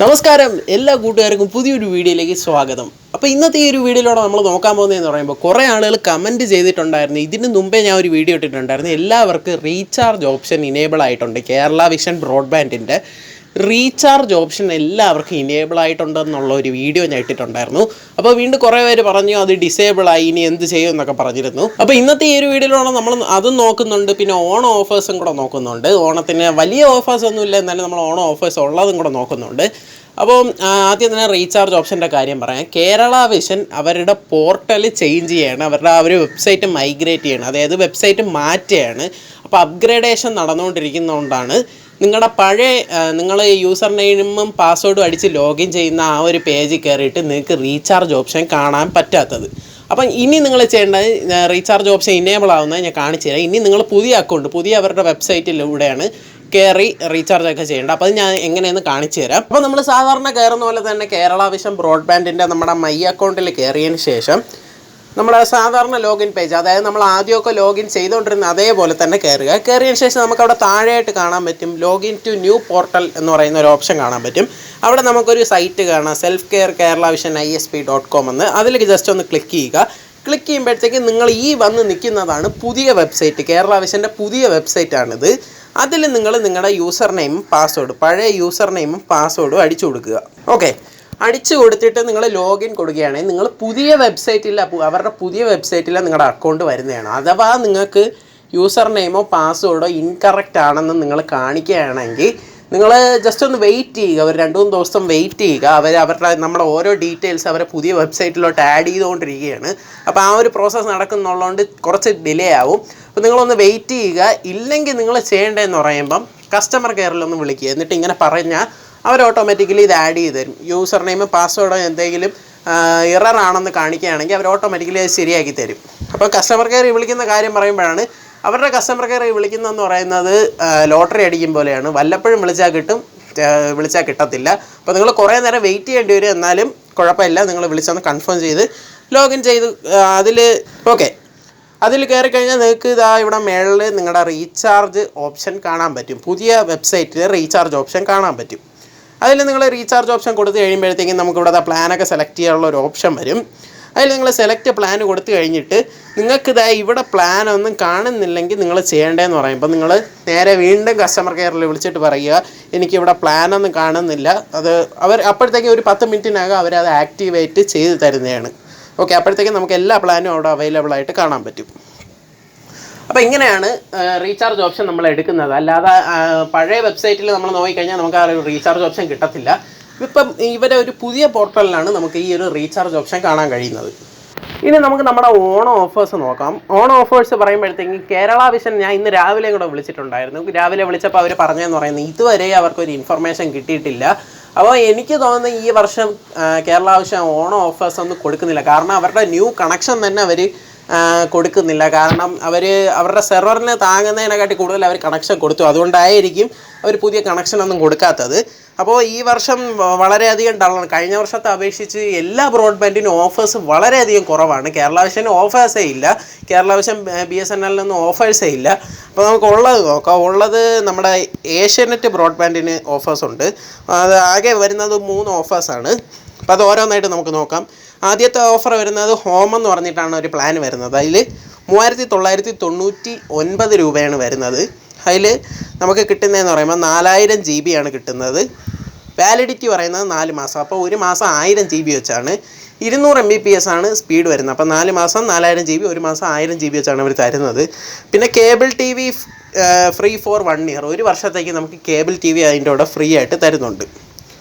നമസ്കാരം എല്ലാ കൂട്ടുകാർക്കും പുതിയൊരു വീഡിയോയിലേക്ക് സ്വാഗതം. അപ്പോൾ ഇന്നത്തെ ഈ ഒരു വീഡിയോയിലൂടെ നമ്മൾ നോക്കാൻ പോകുന്നതെന്ന് പറയുമ്പോൾ കുറേ ആളുകൾ കമൻറ്റ് ചെയ്തിട്ടുണ്ടായിരുന്നു. ഇതിന് മുമ്പേ ഞാൻ ഒരു വീഡിയോ ഇട്ടിട്ടുണ്ടായിരുന്നു. എല്ലാവർക്കും റീചാർജ് ഓപ്ഷൻ ഇനേബിൾ ആയിട്ടുണ്ട്. കേരള വിഷൻ ബ്രോഡ്ബാൻഡിൻ്റെ റീചാർജ് ഓപ്ഷൻ എല്ലാവർക്കും ഇനേബിൾ ആയിട്ടുണ്ടെന്നുള്ള ഒരു വീഡിയോ ഞാൻ ഇട്ടിട്ടുണ്ടായിരുന്നു. അപ്പോൾ വീണ്ടും കുറേ പേര് പറഞ്ഞു അത് ഡിസേബിൾ ആയി, ഇനി എന്ത് ചെയ്യും എന്നൊക്കെ പറഞ്ഞിരുന്നു. അപ്പോൾ ഇന്നത്തെ ഈ ഒരു വീഡിയോയിലൂടെ നമ്മൾ അതും നോക്കുന്നുണ്ട്, പിന്നെ ഓണം ഓഫേഴ്സും കൂടെ നോക്കുന്നുണ്ട്. ഓണത്തിന് വലിയ ഓഫേഴ്സ് ഒന്നുമില്ല, എന്നാലും നമ്മൾ ഓണം ഓഫേഴ്സ് ഉള്ളതും കൂടെ നോക്കുന്നുണ്ട്. അപ്പോൾ ആദ്യം തന്നെ റീചാർജ് ഓപ്ഷൻ്റെ കാര്യം പറയാം. കേരള വിഷൻ അവരുടെ പോർട്ടൽ ചേഞ്ച് ചെയ്യാണ്, അവരുടെ ആ ഒരു വെബ്സൈറ്റ് മൈഗ്രേറ്റ് ചെയ്യണം, അതായത് വെബ്സൈറ്റ് മാറ്റുകയാണ്. അപ്പോൾ അപ്ഗ്രേഡേഷൻ നടന്നുകൊണ്ടിരിക്കുന്നതുകൊണ്ടാണ് നിങ്ങളുടെ പഴയ നിങ്ങൾ യൂസർ നെയിമും പാസ്വേഡും അടിച്ച് ലോഗിൻ ചെയ്യുന്ന ആ ഒരു പേജിൽ കയറിയിട്ട് നിങ്ങൾക്ക് റീചാർജ് ഓപ്ഷൻ കാണാൻ പറ്റാത്തത്. അപ്പം ഇനി നിങ്ങൾ ചെയ്യേണ്ടത്, റീചാർജ് ഓപ്ഷൻ ഇനേബിൾ ആവുന്നത് ഞാൻ കാണിച്ചു തരാം. ഇനി നിങ്ങൾ പുതിയ അക്കൗണ്ട്, പുതിയ അവരുടെ വെബ്സൈറ്റിലൂടെയാണ് കയറി റീചാർജ് ഒക്കെ ചെയ്യേണ്ടത്. അപ്പോൾ അത് ഞാൻ എങ്ങനെയെന്ന് കാണിച്ചു തരാം. അപ്പോൾ നമ്മൾ സാധാരണ കയറുന്ന പോലെ തന്നെ കേരള വിഷൻ ബ്രോഡ്ബാൻഡിൻ്റെ നമ്മുടെ മൈ അക്കൗണ്ടിൽ കയറിയതിന് ശേഷം നമ്മുടെ സാധാരണ ലോഗിൻ പേജ്, അതായത് നമ്മൾ ആദ്യമൊക്കെ ലോഗിൻ ചെയ്തുകൊണ്ടിരുന്ന അതേപോലെ തന്നെ കയറിയതിന് ശേഷം നമുക്കവിടെ താഴെയായിട്ട് കാണാൻ പറ്റും ലോഗിൻ ടു ന്യൂ പോർട്ടൽ എന്ന് പറയുന്ന ഒരു ഓപ്ഷൻ കാണാൻ പറ്റും. അവിടെ നമുക്കൊരു സൈറ്റ് കാണാം, സെൽഫ് കെയർ കേരളവിഷൻ ISP.com എന്ന്. അതിലേക്ക് ജസ്റ്റ് ഒന്ന് ക്ലിക്ക് ചെയ്യുക. ക്ലിക്ക് ചെയ്യുമ്പോഴത്തേക്ക് നിങ്ങൾ ഈ വന്ന് നിൽക്കുന്നതാണ് പുതിയ വെബ്സൈറ്റ്, കേരള വിഷൻ്റെ പുതിയ വെബ്സൈറ്റാണിത്. അതിൽ നിങ്ങൾ നിങ്ങളുടെ യൂസർ നെയിമും പാസ്വേഡും, പഴയ യൂസർ നെയിമും പാസ്വേഡും അടിച്ചു കൊടുക്കുക. ഓക്കെ, അടിച്ചു കൊടുത്തിട്ട് നിങ്ങൾ ലോഗിൻ കൊടുക്കുകയാണെങ്കിൽ നിങ്ങൾ പുതിയ വെബ്സൈറ്റിൽ, അവരുടെ പുതിയ വെബ്സൈറ്റിൽ നിങ്ങളുടെ അക്കൗണ്ട് വരുന്നതാണ്. അഥവാ നിങ്ങൾക്ക് യൂസർ നെയിമോ പാസ്വേഡോ ഇൻകറക്റ്റ് ആണെന്ന് നിങ്ങൾ കാണിക്കുകയാണെങ്കിൽ നിങ്ങൾ ജസ്റ്റ് ഒന്ന് വെയിറ്റ് ചെയ്യുക, ഒരു 2-3 ദിവസം വെയിറ്റ് ചെയ്യുക. അവരുടെ നമ്മുടെ ഓരോ ഡീറ്റെയിൽസ് അവരെ പുതിയ വെബ്സൈറ്റിലോട്ട് ആഡ് ചെയ്തുകൊണ്ടിരിക്കുകയാണ്. അപ്പോൾ ആ ഒരു പ്രോസസ്സ് നടക്കുന്നുള്ളതുകൊണ്ട് കുറച്ച് ഡിലേ ആവും. അപ്പോൾ നിങ്ങളൊന്ന് വെയിറ്റ് ചെയ്യുക. ഇല്ലെങ്കിൽ നിങ്ങൾ ചെയ്യേണ്ടതെന്ന് പറയുമ്പം കസ്റ്റമർ കെയറിലൊന്ന് വിളിക്കുക. എന്നിട്ട് ഇങ്ങനെ പറഞ്ഞാൽ അവർ ഓട്ടോമാറ്റിക്കലി ഇത് ആഡ് ചെയ്ത് തരും. യൂസർ നെയിം പാസ്വേഡോ എന്തെങ്കിലും എറർ ആണെന്ന് കാണിക്കുകയാണെങ്കിൽ അവർ ഓട്ടോമാറ്റിക്കലി അത് ശരിയാക്കി തരും. അപ്പോൾ കസ്റ്റമർ കെയർ വിളിക്കുന്ന കാര്യം പറയുമ്പോഴാണ്, അവരുടെ കസ്റ്റമർ കെയർ വിളിക്കുന്നതെന്ന് പറയുന്നത് ലോട്ടറി അടിക്കും പോലെയാണ്. വല്ലപ്പോഴും വിളിച്ചാൽ കിട്ടും, വിളിച്ചാൽ കിട്ടത്തില്ല. അപ്പോൾ നിങ്ങൾ കുറേ നേരം വെയിറ്റ് ചെയ്യേണ്ടി വരും. എന്നാലും കുഴപ്പമില്ല, നിങ്ങൾ വിളിച്ചൊന്ന് കൺഫേം ചെയ്ത് ലോഗിൻ ചെയ്ത് അതിൽ കയറി കഴിഞ്ഞാൽ നിങ്ങൾക്ക് ഇതാ ഇവിടെ മേളിൽ നിങ്ങളുടെ റീചാർജ് ഓപ്ഷൻ കാണാൻ പറ്റും. പുതിയ വെബ്സൈറ്റിൽ റീചാർജ് ഓപ്ഷൻ കാണാൻ പറ്റും. അതിൽ നിങ്ങൾ റീചാർജ് ഓപ്ഷൻ കൊടുത്ത് കഴിയുമ്പോഴത്തേക്കും നമുക്കിവിടെ പ്ലാനൊക്കെ സെലക്ട് ചെയ്യാനുള്ള ഒരു ഓപ്ഷൻ വരും. അതിൽ നിങ്ങൾ സെലക്ട് പ്ലാൻ കൊടുത്തു കഴിഞ്ഞിട്ട് നിങ്ങൾക്കിതാ ഇവിടെ പ്ലാനൊന്നും കാണുന്നില്ലെങ്കിൽ നിങ്ങൾ ചെയ്യേണ്ടതെന്ന് പറയുമ്പോൾ നിങ്ങൾ നേരെ വീണ്ടും കസ്റ്റമർ കെയറിൽ വിളിച്ചിട്ട് പറയുക, എനിക്കിവിടെ പ്ലാനൊന്നും കാണുന്നില്ല. അത് അപ്പോഴത്തേക്കും ഒരു 10 മിനിറ്റിനകം അവരത് ആക്ടിവേറ്റ് ചെയ്ത് തരുന്നതാണ്. ഓക്കെ, അപ്പോഴത്തേക്കും നമുക്ക് എല്ലാ പ്ലാനും അവിടെ അവൈലബിൾ ആയിട്ട് കാണാൻ പറ്റും. അപ്പോൾ ഇങ്ങനെയാണ് റീചാർജ് ഓപ്ഷൻ നമ്മൾ എടുക്കുന്നത്. അല്ലാതെ പഴയ വെബ്സൈറ്റിൽ നമ്മൾ നോക്കിക്കഴിഞ്ഞാൽ നമുക്ക് ആ ഒരു റീചാർജ് ഓപ്ഷൻ കിട്ടത്തില്ല. ഇപ്പം ഇവരെ ഒരു പുതിയ പോർട്ടലിലാണ് നമുക്ക് ഈ ഒരു റീചാർജ് ഓപ്ഷൻ കാണാൻ കഴിയുന്നത്. ഇനി നമുക്ക് നമ്മുടെ ഓണം ഓഫേഴ്സ് നോക്കാം. ഓണം ഓഫേഴ്സ് പറയുമ്പോഴത്തേക്കും കേരള വിഷൻ ഞാൻ ഇന്ന് രാവിലെ കൂടെ വിളിച്ചിട്ടുണ്ടായിരുന്നു. രാവിലെ വിളിച്ചപ്പോൾ അവർ പറഞ്ഞതെന്ന് പറയുന്നത് ഇതുവരെ അവർക്കൊരു ഇൻഫർമേഷൻ കിട്ടിയിട്ടില്ല. അപ്പോൾ എനിക്ക് തോന്നുന്നത് ഈ വർഷം കേരള വിഷൻ ഓണം ഓഫേഴ്സ് ഒന്നും കൊടുക്കുന്നില്ല. കാരണം അവരുടെ ന്യൂ കണക്ഷൻ തന്നെ അവർ കൊടുക്കുന്നില്ല. കാരണം അവരുടെ സെർവറിന് താങ്ങുന്നതിനെക്കാട്ടി കൂടുതൽ അവർ കണക്ഷൻ കൊടുത്തു. അതുകൊണ്ടായിരിക്കും അവർ പുതിയ കണക്ഷനൊന്നും കൊടുക്കാത്തത്. അപ്പോൾ ഈ വർഷം വളരെയധികം ഡള്ളാണ്. കഴിഞ്ഞ വർഷത്തെ അപേക്ഷിച്ച് എല്ലാ ബ്രോഡ്ബാൻഡിനും ഓഫേഴ്സ് വളരെയധികം കുറവാണ്. കേരള വിഷന് ഓഫേഴ്സേ ഇല്ല, കേരള വിഷൻ BSNLനൊന്നും ഓഫേഴ്സേ ഇല്ല. അപ്പോൾ നമുക്ക് ഉള്ളത് നോക്കാം. ഉള്ളത് നമ്മുടെ ഏഷ്യാനെറ്റ് ബ്രോഡ്ബാൻഡിന് ഓഫേഴ്സ് ഉണ്ട്. അത് ആകെ വരുന്നത് 3 ഓഫേഴ്സാണ്. അപ്പോൾ അത് ഓരോന്നായിട്ട് നമുക്ക് നോക്കാം. ആദ്യത്തെ ഓഫർ വരുന്നത് ഹോം എന്ന് പറഞ്ഞിട്ടാണ് ഒരു പ്ലാൻ വരുന്നത്. അതിൽ 3999 രൂപയാണ് വരുന്നത്. അതിൽ നമുക്ക് കിട്ടുന്നതെന്ന് പറയുമ്പോൾ 4000 GB ആണ് കിട്ടുന്നത്. വാലിഡിറ്റി പറയുന്നത് 4 മാസം. അപ്പോൾ ഒരു മാസം 1000 GB വെച്ചാണ്. 200 Mbps ആണ് സ്പീഡ് വരുന്നത്. അപ്പോൾ 4 മാസം 4000 GB, ഒരു മാസം 1000 GB വെച്ചാണ് അവർ തരുന്നത്. പിന്നെ cable TV free for 1 year, ഒരു വർഷത്തേക്ക് നമുക്ക് കേബിൾ TV അതിൻ്റെ കൂടെ ഫ്രീ ആയിട്ട് തരുന്നുണ്ട്.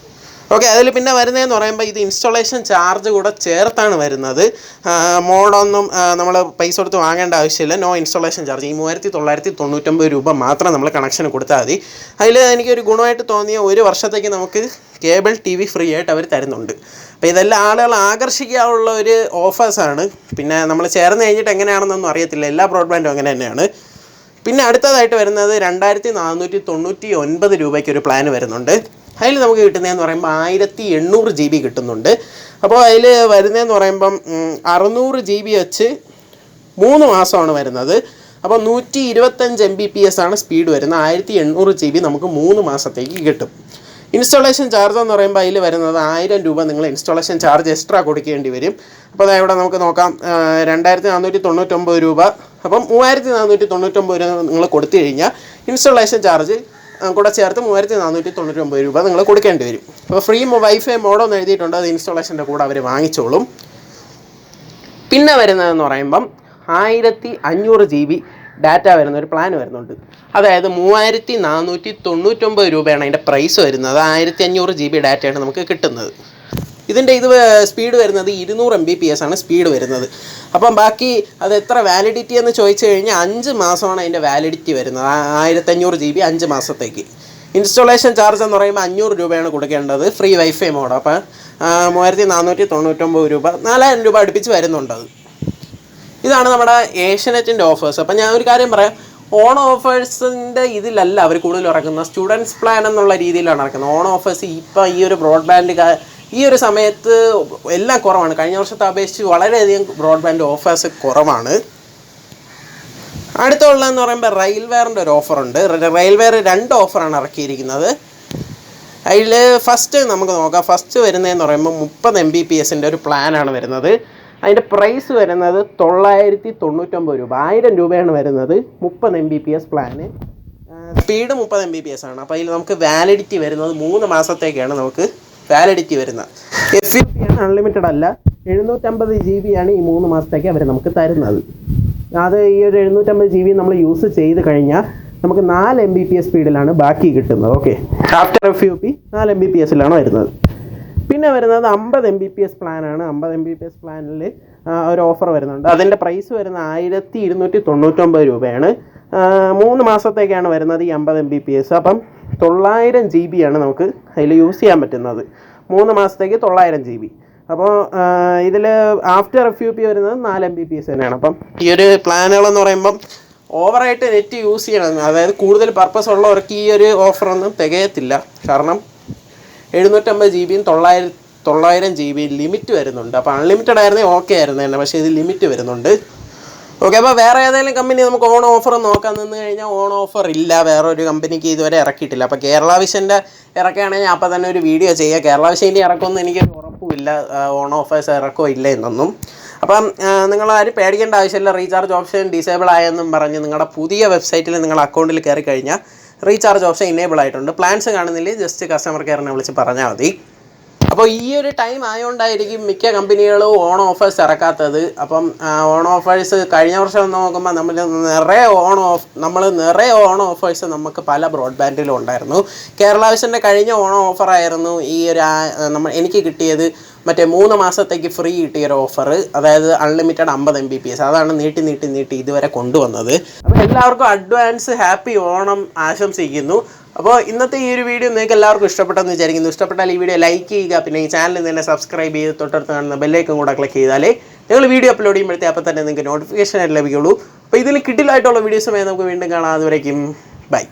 ഓക്കെ, അതിൽ പിന്നെ വരുന്നതെന്ന് പറയുമ്പോൾ ഇത് ഇൻസ്റ്റാളേഷൻ ചാർജ് കൂടെ ചേർത്താണ് വരുന്നത്. മോഡൊന്നും നമ്മൾ പൈസ കൊടുത്ത് വാങ്ങേണ്ട ആവശ്യമില്ല. No installation charge. ഈ 3999 രൂപ മാത്രം നമ്മൾ കണക്ഷൻ കൊടുത്താൽ മതി. അതിൽ എനിക്കൊരു ഗുണമായിട്ട് തോന്നിയ ഒരു വർഷത്തേക്ക് നമുക്ക് കേബിൾ TV ഫ്രീ ആയിട്ട് അവർ തരുന്നുണ്ട്. അപ്പോൾ ഇതെല്ലാം ആളുകൾ ആകർഷിക്കാനുള്ള ഒരു ഓഫേഴ്സാണ്. പിന്നെ നമ്മൾ ചേർന്ന് കഴിഞ്ഞിട്ട് എങ്ങനെയാണെന്നൊന്നും അറിയത്തില്ല, എല്ലാ ബ്രോഡ്ബാൻഡും അങ്ങനെ തന്നെയാണ്. പിന്നെ അടുത്തതായിട്ട് വരുന്നത് 2499 രൂപയ്ക്കൊരു പ്ലാൻ വരുന്നുണ്ട്. അതിൽ നമുക്ക് കിട്ടുന്നതെന്ന് പറയുമ്പോൾ 1800 GB കിട്ടുന്നുണ്ട്. അപ്പോൾ അതിൽ വരുന്നതെന്ന് പറയുമ്പം 600 GB വെച്ച് 3 മാസമാണ് വരുന്നത്. അപ്പോൾ 125 Mbps ആണ് സ്പീഡ് വരുന്നത്. 1800 GB നമുക്ക് 3 മാസത്തേക്ക് കിട്ടും. ഇൻസ്റ്റാളേഷൻ ചാർജ് എന്ന് പറയുമ്പോൾ അതിൽ വരുന്നത് 1000 രൂപ നിങ്ങൾ ഇൻസ്റ്റാളേഷൻ ചാർജ് എക്സ്ട്രാ കൊടുക്കേണ്ടി വരും. അപ്പോൾ അതായത് ഇവിടെ നമുക്ക് നോക്കാം 2499 രൂപ. അപ്പം 3499 രൂപ നിങ്ങൾ കൊടുത്തു കഴിഞ്ഞാൽ ഇൻസ്റ്റാളേഷൻ ചാർജ് കൂടെ ചേർത്ത് 3499 രൂപ നിങ്ങൾ കൊടുക്കേണ്ടി വരും. അപ്പോൾ ഫ്രീ വൈഫൈ മോഡെന്ന് എഴുതിയിട്ടുണ്ട്, അത് ഇൻസ്റ്റാളേഷൻ്റെ കൂടെ അവർ വാങ്ങിച്ചോളും. പിന്നെ വരുന്നതെന്ന് പറയുമ്പം 1500 GB ഡാറ്റ വരുന്ന ഒരു പ്ലാൻ വരുന്നുണ്ട്. അതായത് 3499 രൂപയാണ് അതിൻ്റെ പ്രൈസ് വരുന്നത്. 1500 GB ഡാറ്റയാണ് നമുക്ക് കിട്ടുന്നത്. ഇതിൻ്റെ സ്പീഡ് വരുന്നത് 200 Mbps ആണ് സ്പീഡ് വരുന്നത്. അപ്പം ബാക്കി അത് എത്ര വാലിഡിറ്റി എന്ന് ചോദിച്ചു കഴിഞ്ഞാൽ 5 മാസമാണ് അതിൻ്റെ വാലിഡിറ്റി വരുന്നത്. 1500 GB 5 മാസത്തേക്ക്. ഇൻസ്റ്റാളേഷൻ ചാർജ് എന്ന് പറയുമ്പോൾ 500 രൂപയാണ് കൊടുക്കേണ്ടത്, ഫ്രീ വൈഫൈ മോഡ്. അപ്പോൾ 3499 രൂപ, 4000 രൂപ അടുപ്പിച്ച് വരുന്നുണ്ടത്. ഇതാണ് നമ്മുടെ ഏഷ്യനെറ്റിൻ്റെ ഓഫേഴ്സ്. അപ്പം ഞാൻ ഒരു കാര്യം പറയാം, ഓൺ ഓഫേഴ്സിൻ്റെ ഇതിലല്ല അവർ കൂടുതൽ ഇറക്കുന്നത്, സ്റ്റുഡൻസ് പ്ലാൻ എന്നുള്ള രീതിയിലാണ് ഇറക്കുന്നത്. ഓൺ ഓഫേഴ്സ് ഇപ്പം ഈ ഒരു ബ്രോഡ്ബാൻഡ് ഈ ഒരു സമയത്ത് എല്ലാം കുറവാണ്. കഴിഞ്ഞ വർഷത്തെ അപേക്ഷിച്ച് വളരെയധികം ബ്രോഡ്ബാൻഡ് ഓഫേഴ്സ് കുറവാണ്. അടുത്തുള്ളതെന്ന് പറയുമ്പോൾ റെയിൽവെയറിൻ്റെ ഒരു ഓഫറുണ്ട്. റെയിൽവെയർ 2 ഓഫറാണ് ഇറക്കിയിരിക്കുന്നത്. അതിൽ ഫസ്റ്റ് നമുക്ക് നോക്കാം. ഫസ്റ്റ് വരുന്നതെന്ന് പറയുമ്പോൾ 30 Mbps ഒരു പ്ലാനാണ് വരുന്നത്. അതിൻ്റെ പ്രൈസ് വരുന്നത് 999 രൂപ, 1000 രൂപയാണ് വരുന്നത്. 30 Mbps പ്ലാന്, സ്പീഡ് 30 Mbps ആണ്. അപ്പോൾ അതിൽ നമുക്ക് വാലിഡിറ്റി വരുന്നത് 3 മാസത്തേക്കാണ് നമുക്ക് വാലിഡിറ്റി വരുന്നത്. FUP ആണ്, അൺലിമിറ്റഡ് അല്ല. 750 GB ആണ് ഈ 3 മാസത്തേക്ക് അവർ നമുക്ക് തരുന്നത്. അത് ഈ ഒരു 750 GB നമ്മൾ യൂസ് ചെയ്ത് കഴിഞ്ഞാൽ നമുക്ക് 4 Mbps സ്പീഡിലാണ് ബാക്കി കിട്ടുന്നത്. ഓക്കെ, ആഫ്റ്റർ FUP 4 Mbpsലാണ് വരുന്നത്. പിന്നെ വരുന്നത് 50 Mbps പ്ലാനാണ്. 50 Mbps പ്ലാനിൽ ഒരു ഓഫർ വരുന്നുണ്ട്. അതിൻ്റെ പ്രൈസ് വരുന്നത് 1299 രൂപയാണ്. 3 മാസത്തേക്കാണ് വരുന്നത് ഈ 50 Mbps. അപ്പം 900 GB ആണ് നമുക്ക് അതിൽ യൂസ് ചെയ്യാൻ പറ്റുന്നത്. 3 മാസത്തേക്ക് 900 GB. അപ്പോൾ ഇതിൽ ആഫ്റ്റർ FUP വരുന്നത് 4 Mbps തന്നെയാണ്. അപ്പം ഈ ഒരു പ്ലാനുകളെന്ന് പറയുമ്പം ഓവറായിട്ട് നെറ്റ് യൂസ് ചെയ്യണം, അതായത് കൂടുതൽ പർപ്പസ് ഉള്ളവർക്ക് ഈ ഒരു ഓഫറൊന്നും തികയത്തില്ല. കാരണം 750 GB 900 GB ലിമിറ്റ് വരുന്നുണ്ട്. അപ്പോൾ അൺലിമിറ്റഡ് ആയിരുന്നെങ്കിൽ ഓക്കെ ആയിരുന്നു തന്നെ, പക്ഷേ ഇത് ലിമിറ്റ് വരുന്നുണ്ട്. ഓക്കെ, അപ്പോൾ വേറെ ഏതെങ്കിലും കമ്പനി നമുക്ക് ഓൺ ഓഫർ നോക്കാൻ നിന്ന് കഴിഞ്ഞാൽ ഓൺ ഓഫർ ഇല്ല, വേറെ ഒരു കമ്പനിക്ക് ഇതുവരെ ഇറക്കിയിട്ടില്ല. അപ്പോൾ കേരളവിഷൻ്റെ ഇറക്കുകയാണെങ്കിൽ അപ്പോൾ തന്നെ ഒരു വീഡിയോ ചെയ്യുക. കേരളവിഷൻ്റെ ഇറക്കുമെന്ന് എനിക്കൊരു ഉറപ്പുമില്ല, ഓൺ ഓഫേഴ്സ് ഇറക്കോ ഇല്ല എന്നൊന്നും. അപ്പം നിങ്ങളാരും പേടിക്കേണ്ട ആവശ്യമില്ല. റീചാർജ് ഓപ്ഷൻ ഡിസേബിൾ ആയെന്നും പറഞ്ഞ് നിങ്ങളുടെ പുതിയ വെബ്സൈറ്റിൽ നിങ്ങളുടെ അക്കൗണ്ടിൽ കയറി കഴിഞ്ഞാൽ റീചാർജ് ഓപ്ഷൻ ഇനേബിൾ ആയിട്ടുണ്ട്. പ്ലാൻസ് കാണുന്നില്ല, ജസ്റ്റ് കസ്റ്റമർ കെയറിനെ വിളിച്ച് പറഞ്ഞാൽ മതി. അപ്പോൾ ഈ ഒരു ടൈം ആയതുകൊണ്ടായിരിക്കും മിക്ക കമ്പനികളും ഓൺ ഓഫേഴ്സ് ഇറക്കാത്തത്. അപ്പം ഓൺ ഓഫേഴ്സ് കഴിഞ്ഞ വർഷം നോക്കുമ്പോൾ നിറയെ ഓൺ ഓഫേഴ്സ് നമുക്ക് പല ബ്രോഡ്ബാൻഡിലും ഉണ്ടായിരുന്നു. കേരളവിഷൻ്റെ കഴിഞ്ഞ ഓൺ ഓഫറായിരുന്നു ഈ ഒരു എനിക്ക് കിട്ടിയത്. മറ്റേ 3 മാസത്തേക്ക് ഫ്രീ കിട്ടിയൊരു ഓഫർ, അതായത് അൺലിമിറ്റഡ് 50 Mbps. അതാണ് നീട്ടി ഇതുവരെ കൊണ്ടുവന്നത്. അപ്പോൾ എല്ലാവർക്കും അഡ്വാൻസ് ഹാപ്പി ഓണം ആശംസിക്കുന്നു. അപ്പോൾ ഇന്നത്തെ ഈ ഒരു വീഡിയോ നിങ്ങൾക്ക് എല്ലാവർക്കും ഇഷ്ടപ്പെട്ടെന്ന് വിചാരിക്കുന്നു. ഇഷ്ടപ്പെട്ടാൽ ഈ വീഡിയോ ലൈക്ക് ചെയ്യുക. പിന്നെ ഈ ചാനൽ തന്നെ സബ്സ്ക്രൈബ് ചെയ്ത് തൊട്ടടുത്ത് കാണുന്ന ബെല്ലൈക്കൺ കൂടെ ക്ലിക്ക് ചെയ്താലേ ഞങ്ങൾ വീഡിയോ അപ്ലോഡ് ചെയ്യുമ്പോഴത്തേ അപ്പോൾ തന്നെ നിങ്ങൾക്ക് നോട്ടിഫിക്കേഷൻ ലഭിക്കുള്ളൂ. അപ്പോൾ ഇതിൽ കിട്ടില്ലായിട്ടുള്ള വീഡിയോസുമായി നമുക്ക് വീണ്ടും കാണാം. അതുവരേക്കും ബൈ.